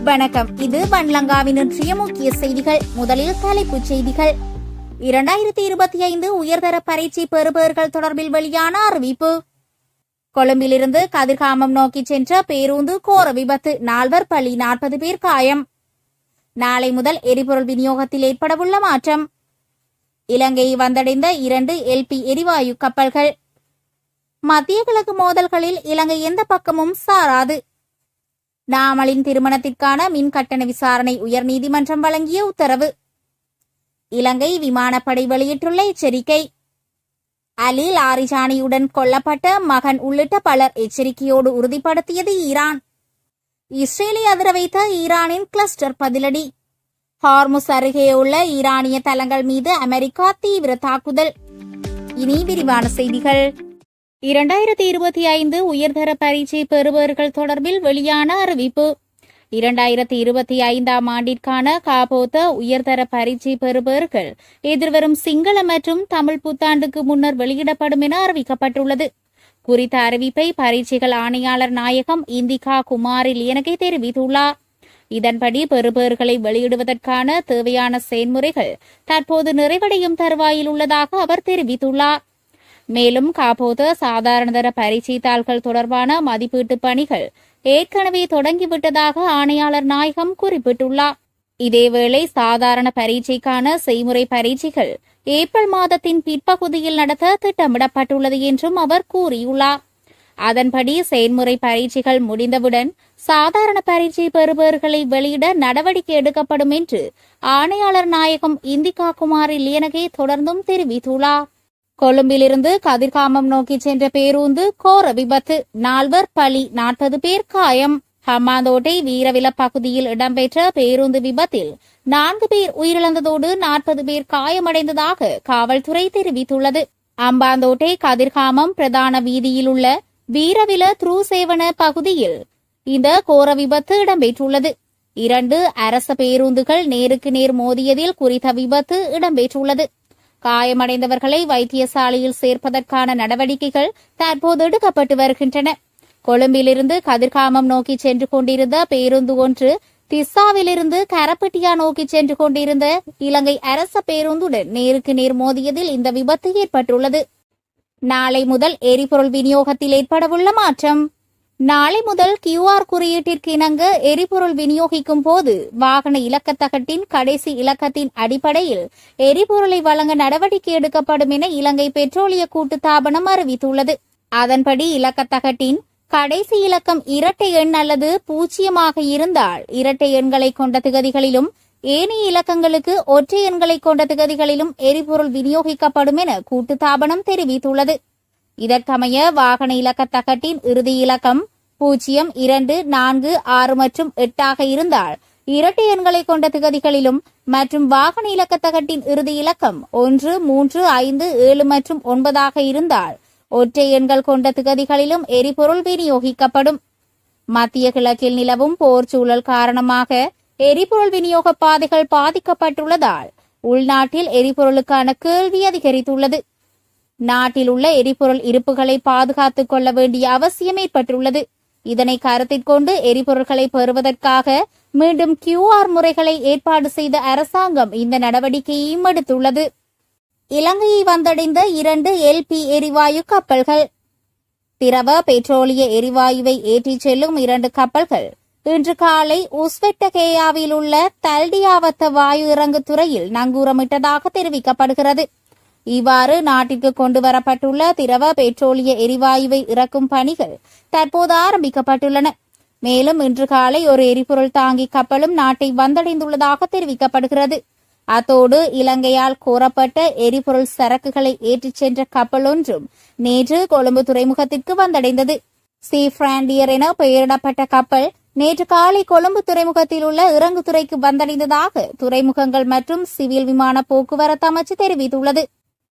வணக்கம். இது பன்லங்காவின் இன்றைய முக்கிய செய்திகள். முதலில் தலைப்புச் செய்திகள். 2025 உயர்தர பரீட்சை பெறுபவர்கள் தொடர்பில் வெளியான அறிவிப்பு. கொழும்பிலிருந்து கதிர்காமம் நோக்கி சென்ற பேருந்து கோர விபத்து, 4 பலி, 40 பேர் காயம். நாளை முதல் எரிபொருள் விநியோகத்தில் ஏற்படவுள்ள மாற்றம். இலங்கையை வந்தடைந்த 2 LP எரிவாயு கப்பல்கள். மத்திய கிழக்கு மோதல்களில் இலங்கை எந்த பக்கமும் சாராது. நாமலின் திருமணத்திற்கான மின் கட்டண விசாரணை உயர்நீதிமன்றம் வழங்கிய உத்தரவு. இலங்கை விமானப்படை வெளியிட்டுள்ள எச்சரிக்கை. அலி லாரிஜானியுடன் கொல்லப்பட்ட மகன் உள்ளிட்ட பலர் எச்சரிக்கையோடு உறுதிப்படுத்தியது ஈரான். இஸ்ரேலை அதிர வைத்த ஈரானின் கிளஸ்டர் பதிலடி. ஹார்முஸ் அருகே உள்ள ஈரானிய தளங்கள் மீது அமெரிக்கா தீவிர தாக்குதல். இனி விரிவான செய்திகள். 2025 உயர்தர பரீட்சை பெறுபவர்கள் தொடர்பில் வெளியான அறிவிப்பு. 2025 ஆண்டிற்கான காபோத உயர்தர பரீட்சை பெறுபவர்கள் எதிர்வரும் சிங்கள மற்றும் தமிழ் புத்தாண்டுக்கு முன்னர் வெளியிடப்படும் என அறிவிக்கப்பட்டுள்ளது. குறித்த அறிவிப்பை பரீட்சைகள் ஆணையாளர் நாயகம் இந்திகா குமாரி லியனகே தெரிவித்துள்ளார். இதன்படி பெறுபவர்களை வெளியிடுவதற்கான தேவையான செயல்முறைகள் தற்போது நிறைவடையும் தருவாயில் உள்ளதாக அவர் தெரிவித்துள்ளார். மேலும் காபோத சாதாரணதர பரீட்சை தாள்கள் தொடர்பான மதிப்பீட்டு பணிகள் ஏற்கனவே தொடங்கிவிட்டதாக ஆணையாளர் நாயகம் குறிப்பிட்டுள்ளார். இதேவேளை சாதாரண பரீட்சைக்கான செய்முறை பரீட்சைகள் ஏப்ரல் மாதத்தின் பிற்பகுதியில் நடத்த திட்டமிடப்பட்டுள்ளது என்றும் அவர் கூறியுள்ளார். அதன்படி செயல்முறை பரீட்சைகள் முடிந்தவுடன் சாதாரண பரீட்சை பெறுபவர்களை வெளியிட நடவடிக்கை எடுக்கப்படும் என்று ஆணையாளர் நாயகம் இந்திகா குமாரி லியனகே தொடர்ந்தும் தெரிவித்துள்ளார். கொழும்பிலிருந்து கதிர்காமம் நோக்கி சென்ற பேருந்து கோர விபத்து, 4 பலி, 40 பேர் காயம். ஹம்மாந்தோட்டை வீரவில பகுதியில் இடம்பெற்ற பேருந்து விபத்தில் 4 பேர் உயிரிழந்ததோடு 40 பேர் காயமடைந்ததாக காவல்துறை தெரிவித்துள்ளது. அம்பாந்தோட்டை கதிர்காமம் பிரதான வீதியில் உள்ள வீரவில த்ரூசேவன பகுதியில் இந்த கோர விபத்து இடம்பெற்றுள்ளது. 2 அரச பேருந்துகள் நேருக்கு நேர் மோதியதில் குறித்த விபத்து இடம்பெற்றுள்ளது. காயமடைந்தவர்களை வைத்தியசாலையில் சேர்ப்பதற்கான நடவடிக்கைகள் தற்போது எடுக்கப்பட்டு வருகின்றன. கொழும்பிலிருந்து கதிர்காமம் நோக்கி சென்று கொண்டிருந்த பேருந்து ஒன்று திஸ்ஸாவிலிருந்து கரப்பட்டியா நோக்கி சென்று கொண்டிருந்த இலங்கை அரச பேருந்துடன் நேருக்கு நேர் மோதியதில் இந்த விபத்து ஏற்பட்டுள்ளது. நாளை முதல் எரிபொருள் விநியோகத்தில் ஏற்படவுள்ள மாற்றம். நாளை முதல் QR குறியீட்டிற்கு இணங்க எரிபொருள் விநியோகிக்கும் போது வாகன இலக்கத்தகட்டின் கடைசி இலக்கத்தின் அடிப்படையில் எரிபொருளை வழங்க நடவடிக்கை எடுக்கப்படும் என இலங்கை பெட்ரோலிய கூட்டுத்தாபனம் அறிவித்துள்ளது. அதன்படி இலக்கத்தகட்டின் கடைசி இலக்கம் இரட்டை எண் அல்லது 0 இருந்தால் இரட்டை எண்களை கொண்ட திகதிகளிலும் ஏனைய இலக்கங்களுக்கு ஒற்றை எண்களை கொண்ட திகதிகளிலும் எரிபொருள் விநியோகிக்கப்படும் என கூட்டுத்தாபனம் தெரிவித்துள்ளது. இதற்கமைய வாகன இலக்கத்தகட்டின் இறுதி இலக்கம் 0, 2, 4, 6 மற்றும் 8 இருந்தால் இரட்டை எண்களை கொண்ட திகதிகளிலும் மற்றும் வாகன இலக்கத்தகட்டின் இறுதி இலக்கம் 1, 3, 5, 7 மற்றும் 9 இருந்தால் ஒற்றை எண்கள் கொண்ட திகதிகளிலும் எரிபொருள் விநியோகிக்கப்படும். மத்திய கிழக்கில் நிலவும் போர் சூழல் காரணமாக எரிபொருள் விநியோக பாதைகள் பாதிக்கப்பட்டுள்ளதால் உள்நாட்டில் எரிபொருளுக்கான கேள்வி அதிகரித்துள்ளது. நாட்டில் உள்ள எரிபொருள் இருப்புகளை பாதுகாத்துக் கொள்ள வேண்டிய அவசியம் ஏற்பட்டுள்ளது. இதனை கருத்தில் கொண்டு எரிபொருட்களை பெறுவதற்காக மீண்டும் QR முறைகளை ஏற்பாடு செய்த அரசாங்கம் இந்த நடவடிக்கையையும் எடுத்துள்ளது. இலங்கையை வந்தடைந்த 2 LP எரிவாயு கப்பல்கள். திரவ பெட்ரோலிய எரிவாயுவை ஏற்றிச் செல்லும் 2 கப்பல்கள் இன்று காலை உஸ்வெட்டகேயாவில் உள்ள தல்டியாவத்த வாயு இறங்கு துறையில் நங்கூரமிட்டதாக தெரிவிக்கப்படுகிறது. இவ்வாறு நாட்டிற்கு கொண்டுவரப்பட்டுள்ள திரவ பெட்ரோலிய எரிவாயுவை இறக்கும் பணிகள் தற்போது ஆரம்பிக்கப்பட்டுள்ளன. மேலும் இன்று காலை ஒரு எரிபொருள் தாங்கி கப்பலும் நாட்டை வந்தடைந்துள்ளதாக தெரிவிக்கப்படுகிறது. அத்தோடு இலங்கையால் கோரப்பட்ட எரிபொருள் சரக்குகளை ஏற்றிச் சென்ற கப்பல் ஒன்றும் நேற்று கொழும்பு துறைமுகத்திற்கு வந்தடைந்தது. சீ பிராண்டியர் என பெயரிடப்பட்ட கப்பல் நேற்று காலை கொழும்பு துறைமுகத்தில் உள்ள இறங்குதுறைக்கு வந்தடைந்ததாக துறைமுகங்கள் மற்றும் சிவில் விமான போக்குவரத்து அமைச்சு தெரிவித்துள்ளது.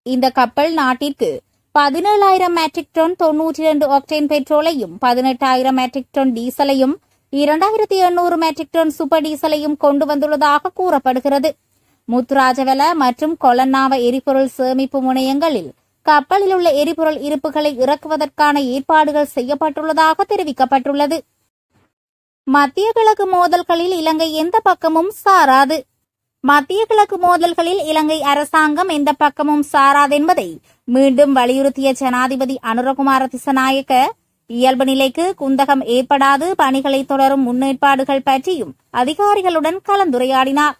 இந்த கப்பல் நாட்டிற்கு 17,000 மெட்ரிக் டன் 92 ஆக்டேன் பெட்ரோலையும் 18,000 மெட்ரிக் டன் டீசலையும் 2,800 மெட்ரிக் டன் சூப்பர் டீசலையும் கொண்டு வந்துள்ளதாக கூறப்படுகிறது. முத்துராஜவல மற்றும் கொலன்னாவ எரிபொருள் சேமிப்பு முனையங்களில் கப்பலில் உள்ள எரிபொருள் இருப்புகளை இறக்குவதற்கான ஏற்பாடுகள் செய்யப்பட்டுள்ளதாக தெரிவிக்கப்பட்டுள்ளது. மத்திய கிழக்கு மோதல்களில் இலங்கை எந்த பக்கமும் சாராது. மத்திய கிழக்கு மோதல்களில் இலங்கை அரசாங்கம் எந்த பக்கமும் சாராதென்பதை மீண்டும் வலியுறுத்திய ஜனாதிபதி அனுரகுமார திசநாயக்க இயல்பு நிலைக்கு குந்தகம் ஏற்படாது பணிகளை தொடரும் முன்னேற்பாடுகள் பற்றியும் அதிகாரிகளுடன் கலந்துரையாடினார்.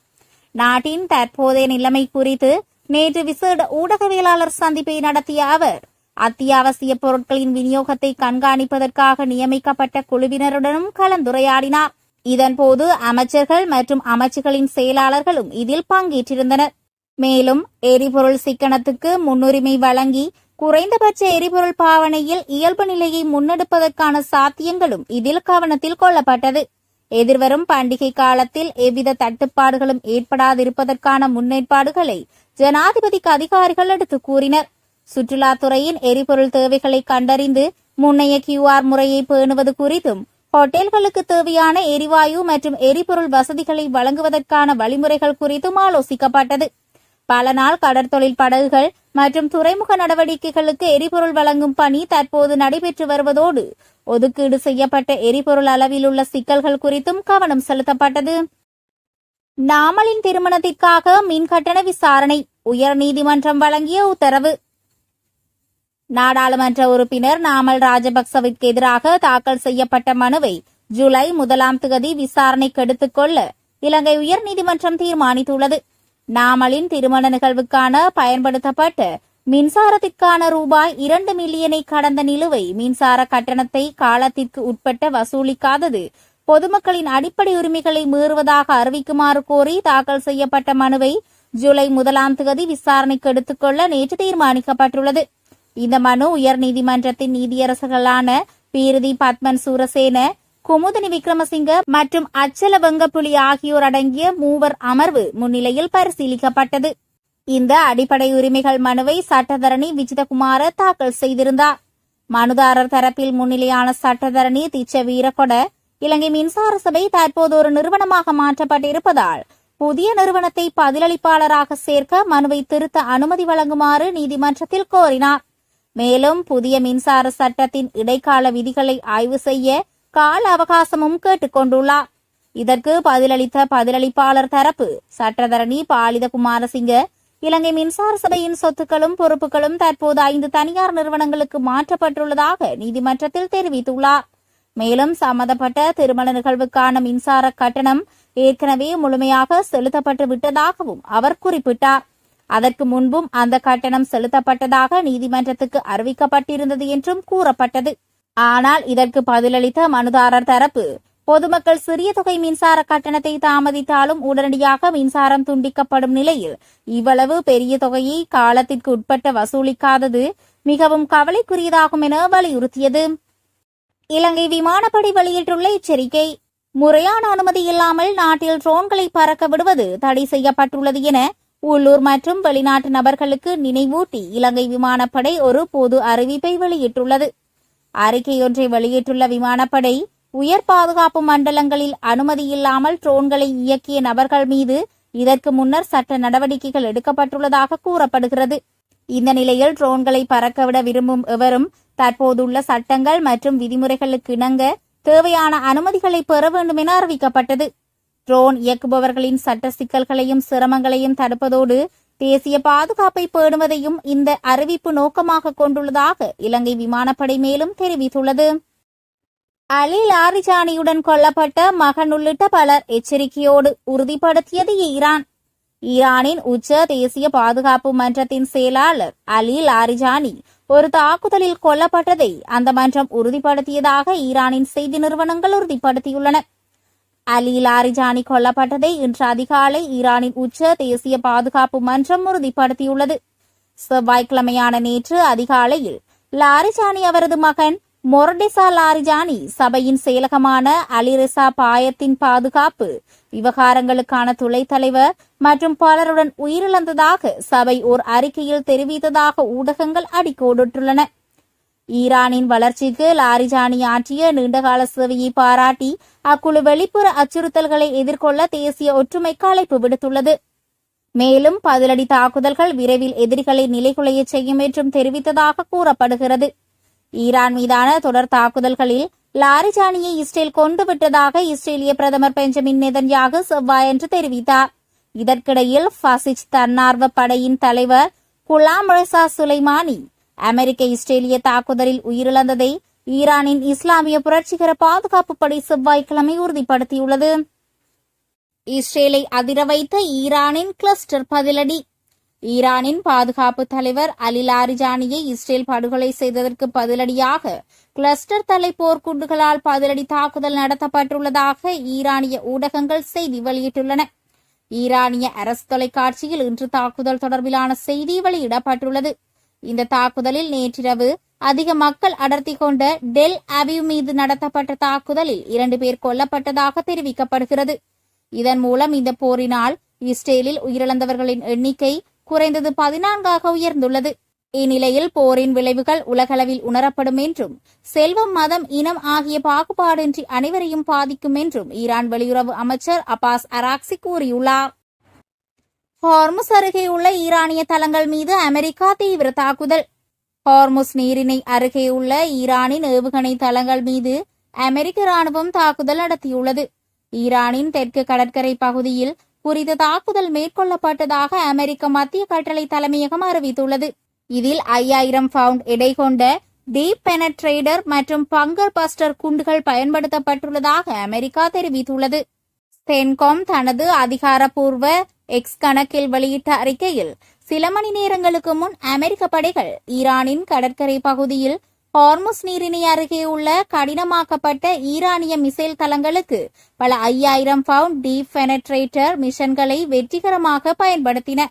நாட்டின் தற்போதைய நிலைமை குறித்து நேற்று விசேட ஊடகவியலாளர் சந்திப்பை நடத்திய அவர் அத்தியாவசிய பொருட்களின் விநியோகத்தை கண்காணிப்பதற்காக நியமிக்கப்பட்ட குழுவினருடனும் கலந்துரையாடினார். இதன்போது அமைச்சர்கள் மற்றும் அமைச்சுகளின் செயலாளர்களும் இதில் பங்கேற்றிருந்தனர். மேலும் எரிபொருள் சிக்கனத்துக்கு முன்னுரிமை வழங்கி குறைந்தபட்ச எரிபொருள் பாவனையில் இயல்பு நிலையை முன்னெடுப்பதற்கான சாத்தியங்களும் இதில் கவனத்தில் கொள்ளப்பட்டது. எதிர்வரும் பண்டிகை காலத்தில் எவ்வித தட்டுப்பாடுகளும் ஏற்படாதிருப்பதற்கான முன்னேற்பாடுகளை ஜனாதிபதிக்கு அதிகாரிகள் எடுத்து கூறினர். சுற்றுலாத்துறையின் எரிபொருள் தேவைகளை கண்டறிந்து முன்னைய QR முறையை பேணுவது குறித்தும் ஹோட்டல்களுக்கு தேவையான எரிவாயு மற்றும் எரிபொருள் வசதிகளை வழங்குவதற்கான வழிமுறைகள் குறித்தும் ஆலோசிக்கப்பட்டது. பல நாள் கடற்தொழில் படகுகள் மற்றும் துறைமுக நடவடிக்கைகளுக்கு எரிபொருள் வழங்கும் பணி தற்போது நடைபெற்று வருவதோடு ஒதுக்கீடு செய்யப்பட்ட எரிபொருள் அளவில் உள்ள சிக்கல்கள் குறித்தும் கவனம் செலுத்தப்பட்டது. நாமலின் திருமணத்திற்காக மின் கட்டண விசாரணை உயர்நீதிமன்றம் வழங்கிய உத்தரவு. நாடாளுமன்ற உறுப்பினர் நாமல் ராஜபக்சவிற்கு எதிராக தாக்கல் செய்யப்பட்ட மனுவை ஜூலை 1 விசாரணைக்கு எடுத்துக் கொள்ள இலங்கை உயர்நீதிமன்றம் தீர்மானித்துள்ளது. நாமலின் திருமண நிகழ்வுக்கான பயன்படுத்தப்பட்ட மின்சாரத்திற்கான ரூபாய் 2 மில்லியனை கடந்த நிலுவை மின்சார கட்டணத்தை காலத்திற்கு உட்பட்ட வசூலிக்காதது பொதுமக்களின் அடிப்படை உரிமைகளை மீறுவதாக அறிவிக்குமாறு கோரி தாக்கல் செய்யப்பட்ட மனுவை ஜூலை 1 விசாரணைக்கு எடுத்துக்கொள்ள நேற்று தீர்மானிக்கப்பட்டுள்ளது. இந்த மனு உயர்நீதிமன்றத்தின் நீதியரசர்களான பீரிதி பத்மன் சூரசேன, குமுதினி விக்ரமசிங்க மற்றும் அச்சல வெங்கப்புலி ஆகியோர் அடங்கிய மூவர் அமர்வு முன்னிலையில் பரிசீலிக்கப்பட்டது. இந்த அடிப்படை உரிமைகள் மனுவை சட்டத்தரணி விஜிதகுமார தாக்கல் செய்திருந்தார். மனுதாரர் தரப்பில் முன்னிலையான சட்டத்தரணி திச்ச வீரகொட, இலங்கை மின்சார சபை தற்போது ஒரு நிறுவனமாக மாற்றப்பட்டிருப்பதால் புதிய நிறுவனத்தை பதிலளிப்பாளராக சேர்க்க மனுவை திருத்த அனுமதி வழங்குமாறு நீதிமன்றத்தில் கோரினார். மேலும் புதிய மின்சார சட்டத்தின் இடைக்கால விதிகளை ஆய்வு செய்ய கால அவகாசமும் கேட்டுக் கொண்டுள்ளார். இதற்கு பதிலளித்த பதிலளிப்பாளர் தரப்பு சட்டத்தரணி பாலித குமாரசிங்க, இலங்கை மின்சார சபையின் சொத்துக்களும் பொறுப்புகளும் தற்போது 5 தனியார் நிறுவனங்களுக்கு மாற்றப்பட்டுள்ளதாக நீதிமன்றத்தில் தெரிவித்துள்ளார். மேலும் சம்பந்தப்பட்ட திருமண நிகழ்வுக்கான மின்சார கட்டணம் ஏற்கனவே முழுமையாக செலுத்தப்பட்டு விட்டதாகவும் அவர் குறிப்பிட்டார். அதற்கு முன்பும் அந்த கட்டணம் செலுத்தப்பட்டதாக நீதிமன்றத்துக்கு அறிவிக்கப்பட்டிருந்தது என்றும் கூறப்பட்டது. ஆனால் இதற்கு பதிலளித்த மனுதாரர் தரப்பு பொதுமக்கள் சிறிய தொகை மின்சார கட்டணத்தை தாமதித்தாலும் உடனடியாக மின்சாரம் துண்டிக்கப்படும் நிலையில் இவ்வளவு பெரிய தொகையை காலத்திற்கு உட்பட்ட வசூலிக்காதது மிகவும் கவலைக்குரியதாகும் என வலியுறுத்தியது. இலங்கை விமானப்படை வெளியிட்டுள்ள எச்சரிக்கை. முறையான அனுமதி இல்லாமல் நாட்டில் ட்ரோன்களை பறக்க விடுவது தடை செய்யப்பட்டுள்ளது என உள்ளூர் மற்றும் வெளிநாட்டு நபர்களுக்கு நினைவூட்டி இலங்கை விமானப்படை ஒரு பொது அறிவிப்பை வெளியிட்டுள்ளது. அறிக்கையொன்றை வெளியிட்டுள்ள விமானப்படை, உயர் பாதுகாப்பு மண்டலங்களில் அனுமதி இல்லாமல் ட்ரோன்களை இயக்கிய நபர்கள் மீது இதற்கு முன்னர் சட்ட நடவடிக்கைகள் எடுக்கப்பட்டுள்ளதாக கூறப்படுகிறது. இந்த நிலையில் ட்ரோன்களை பறக்கவிட விரும்பும் எவரும் தற்போதுள்ள சட்டங்கள் மற்றும் விதிமுறைகளுக்கு இணங்க தேவையான அனுமதிகளை பெற வேண்டும் என அறிவிக்கப்பட்டது. ட்ரோன் இயக்குபவர்களின் சட்ட சிக்கல்களையும் சிரமங்களையும் தடுப்பதோடு தேசிய பாதுகாப்பை பேணுவதையும் இந்த அறிவிப்பு நோக்கமாக கொண்டுள்ளதாக இலங்கை விமானப்படை மேலும் தெரிவித்துள்ளது. அலி லாரிஜானியுடன் கொல்லப்பட்ட மகன் உள்ளிட்ட பலர் எச்சரிக்கையோடு உறுதிப்படுத்தியது ஈரான். ஈரானின் உச்ச தேசிய பாதுகாப்பு மன்றத்தின் செயலாளர் அலி லாரிஜானி ஒரு தாக்குதலில் கொல்லப்பட்டதை அந்த மன்றம் உறுதிப்படுத்தியதாக ஈரானின் செய்தி நிறுவனங்கள் உறுதிப்படுத்தியுள்ளன. அலி லாரிஜானி கொல்லப்பட்டதை இன்று அதிகாலை ஈரானின் உச்ச தேசிய பாதுகாப்பு மன்றம் உறுதிப்படுத்தியுள்ளது. செவ்வாய்க்கிழமையான நேற்று அதிகாலையில் லாரிஜானி அவரது மகன் மொர்டெசா லாரிஜானி சபையின் செயலகமான அலிரெசா பாயத்தின் பாதுகாப்பு விவகாரங்களுக்கான துணைத் தலைவர் மற்றும் பலருடன் உயிரிழந்ததாக சபை ஓர் அறிக்கையில் தெரிவித்ததாக ஊடகங்கள் அடிக்கோடிட்டுள்ளன. ஈரானின் வளர்ச்சிக்கு லாரிஜானி ஆற்றிய நீண்டகால சேவையை பாராட்டி அக்குழு வெளிப்புற அச்சுறுத்தல்களை எதிர்கொள்ள தேசிய ஒற்றுமைக்கு அழைப்பு விடுத்துள்ளது. மேலும் பதிலடி தாக்குதல்கள் விரைவில் எதிரிகளை நிலைகுலைய செய்யும் என்றும் தெரிவித்ததாக கூறப்படுகிறது. ஈரான் மீதான தொடர் தாக்குதல்களில் லாரிஜானியை இஸ்ரேல் கொண்டுவிட்டதாக இஸ்ரேலிய பிரதமர் பெஞ்சமின் நெதன்யாகு செவ்வாயன்று தெரிவித்தார். இதற்கிடையில் ஃபசிச் தன்னார்வ படையின் தலைவர் குலாம் ரெசா சுலைமானி அமெரிக்க இஸ்ரேலிய தாக்குதலில் உயிரிழந்ததை ஈரானின் இஸ்லாமிய புரட்சிகர பாதுகாப்பு படை செவ்வாய்க்கிழமை உறுதிப்படுத்தியுள்ளது. இஸ்ரேலை அதிர வைத்த ஈரானின் கிளஸ்டர் பதிலடி. ஈரானின் பாதுகாப்பு தலைவர் அலி லாரிஜானியை இஸ்ரேல் படுகொலை செய்ததற்கு பதிலடியாக கிளஸ்டர் தலை போர்க்குண்டுகளால் பதிலடி தாக்குதல் நடத்தப்பட்டுள்ளதாக ஈரானிய ஊடகங்கள் செய்தி வெளியிட்டுள்ளன. ஈரானிய அரசு தொலைக்காட்சியில் இன்று தாக்குதல் தொடர்பிலான செய்தி வெளியிடப்பட்டுள்ளது. இந்த தாக்குதலில் நேற்றிரவு அதிக மக்கள் அடர்த்தி கொண்ட டெல் அவிவ் மீது நடத்தப்பட்ட தாக்குதலில் 2 பேர் கொல்லப்பட்டதாக தெரிவிக்கப்படுகிறது. இதன் மூலம் இந்த போரினால் இஸ்ரேலில் உயிரிழந்தவர்களின் எண்ணிக்கை குறைந்தது 14ஆக உயர்ந்துள்ளது. இந்நிலையில் போரின் விளைவுகள் உலகளவில் உணரப்படும் என்றும் செல்வம், மதம், இனம் ஆகிய பாகுபாடின்றி அனைவரையும் பாதிக்கும் என்றும் ஈரான் வெளியுறவு அமைச்சர் அப்பாஸ் அராக்சி கூறியுள்ளார். ஹார்முஸ் அருகே உள்ள ஈரானிய தளங்கள் மீது அமெரிக்கா தீவிர தாக்குதல். ஹார்முஸ் நீரிணை அருகே உள்ள ஈரானின் ஏவுகணை தளங்கள் மீது அமெரிக்க ராணுவம் தாக்குதல் நடத்தியுள்ளது. ஈரானின் தெற்கு கடற்கரை பகுதியில் குறித்த தாக்குதல் மேற்கொள்ளப்பட்டதாக அமெரிக்க மத்திய கட்டளை தலைமையகம் அறிவித்துள்ளது. இதில் 5000 பவுண்ட் எடை கொண்ட டீப் பெனட்ரேட்டர் மற்றும் பங்கர் பஸ்டர் குண்டுகள் பயன்படுத்தப்பட்டுள்ளதாக அமெரிக்கா தெரிவித்துள்ளது. சென்காம் தனது அதிகாரப்பூர்வ எக்ஸ் கணக்கில் வெளியிட்ட அறிக்கையில் சில மணி நேரங்களுக்கு முன் அமெரிக்க படைகள் ஈரானின் கடற்கரை பகுதியில் ஹார்முஸ் நீரிணை அருகே உள்ள கடினமாக்கப்பட்ட ஈரானிய மிசைல் தளங்களுக்கு பல 5000 பவுண்ட் டீப் பெனட்ரேட்டர் மிஷன்களை வெற்றிகரமாக பயன்படுத்தின.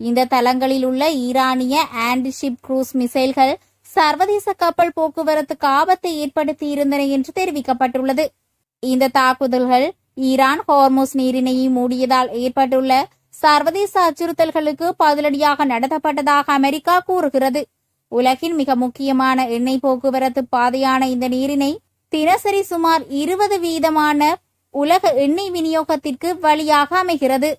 இந்த தளங்களில் உள்ள ஈரானிய ஆன்டிஷிப் குரூஸ் மிசைல்கள் சர்வதேச கப்பல் போக்குவரத்துக்கு ஆபத்தை ஏற்படுத்தி இருந்தன என்று தெரிவிக்கப்பட்டுள்ளது. இந்த தாக்குதல்கள் ஈரான் ஹார்முஸ் நீரிணையை மூடியதால் ஏற்பட்டுள்ள சர்வதேச அச்சுறுத்தல்களுக்கு பதிலடியாக நடத்தப்பட்டதாக அமெரிக்கா கூறுகிறது. உலகின் மிக முக்கியமான எண்ணெய் போக்குவரத்து பாதையான இந்த நீரிணை தினசரி சுமார் 20% உலக எண்ணெய் விநியோகத்திற்கு வழியாக அமைகிறது.